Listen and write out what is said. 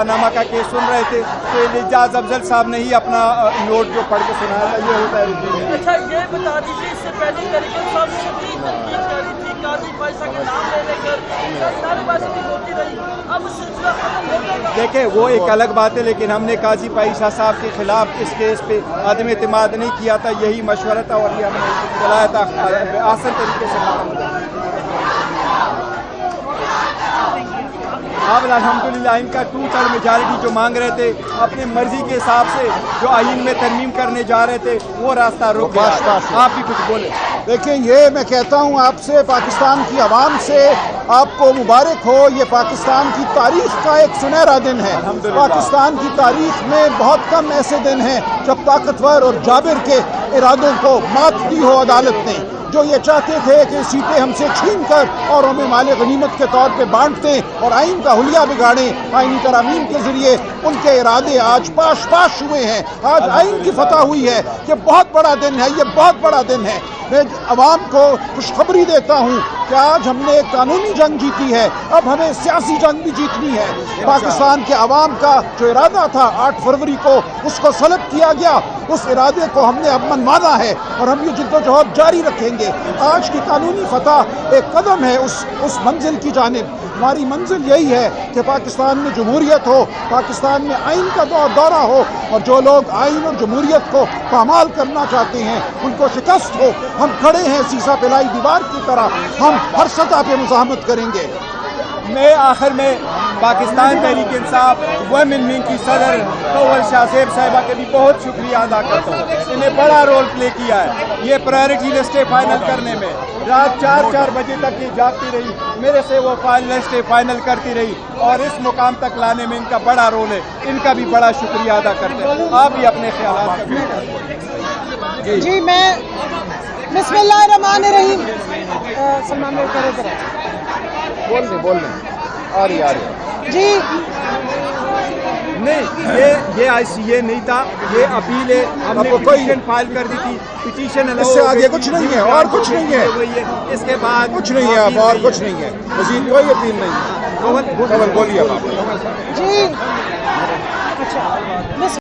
नामा का केस सुन रहे थे तो एजाज अफजल साहब ने ही अपना नोट जो पढ़ के सुनाया था। ये होता है। अच्छा ये बता दीजिए, इससे पहले तरीके साहब ने शदीद तनकीद करी थी, काजी पैसा के नाम ले लेकर नारेबाजी होती रही, अब सिलसिला खत्म हो गया। देखे वो एक अलग बात है, लेकिन हमने काजी पैसा साहब के खिलाफ इस केस पे अदम एतमाद नहीं किया था, यही मशवरा था और ये हमने चलाया था आसान तरीके से खत्म हो। अब अल्हम्दुलिल्लाह इनका 2/3 मेजॉरिटी जो मांग रहे थे, अपनी मर्जी के हिसाब से जो आईन में तरमीम करने जा रहे थे, वो रास्ता रुक गया। आप भी कुछ बोले। देखिए, ये मैं कहता हूँ आपसे, पाकिस्तान की आवाम से, आपको मुबारक हो। ये पाकिस्तान की तारीख का एक सुनहरा दिन है। पाकिस्तान की तारीख में बहुत कम ऐसे दिन हैं जब ताकतवर और जाबिर के इरादों को मात दी हो अदालत ने। जो ये चाहते थे कि सीटें हमसे छीन कर और हमें माले गनीमत के तौर पे बांट दें और आइन का हुलिया बिगाड़ें, आइनी तरामीम के जरिए उनके इरादे आज पाश पाश हुए हैं। आज आइन की फतह हुई है। ये बहुत बड़ा दिन है, ये बहुत बड़ा दिन है। मैं अवाम को खुशखबरी देता हूँ कि आज हमने एक कानूनी जंग जीती है, अब हमें सियासी जंग भी जीतनी है। पाकिस्तान के अवाम का जो इरादा था 8 फरवरी को, उसको सलब किया गया। उस इरादे को हमने अब मनवाना है और हम ये जिद्दोजहद जारी रखेंगे। आज की कानूनी फतह एक कदम है उस मंजिल की जानिब। हमारी मंजिल यही है कि पाकिस्तान में जमहूरियत हो, पाकिस्तान में आइन का दौरा हो और जो लोग आइन और जमहूरियत को पामाल करना चाहते हैं उनको शिकस्त हो। हम खड़े हैं सीसा पिलाई दीवार की तरह, हम हर सतह पे मुज़ाहमत करेंगे। मैं आखिर में पाकिस्तान तहरीक इंसाफ वुमेन विंग की सदर तौल शाहजेब साहिबा के भी बहुत शुक्रिया अदा करता हूँ। इन्हें बड़ा रोल प्ले किया है ये प्रायोरिटी लिस्टें फाइनल करने में। रात 4 बजे तक ये जागती रही, मेरे से वो लिस्टें फाइनल करती रही और इस मुकाम तक लाने में इनका बड़ा रोल है। इनका भी बड़ा शुक्रिया अदा करते हैं। आप भी अपने ख्यालात का जी मैं बिस्मिल्लाहिर्रहमानिर्रहीम सलमान भाई करे तरह बोल रहे आ रही जी नहीं, ये नहीं था, ये अपील है। हमने पिटीशन फाइल कर दी थी, पिटीशन इससे आगे कुछ नहीं है और कुछ नहीं है। इसके बाद कुछ नहीं है, अब और कुछ नहीं है, मजीद कोई अपील नहीं है। बोलिए आप जी अच्छा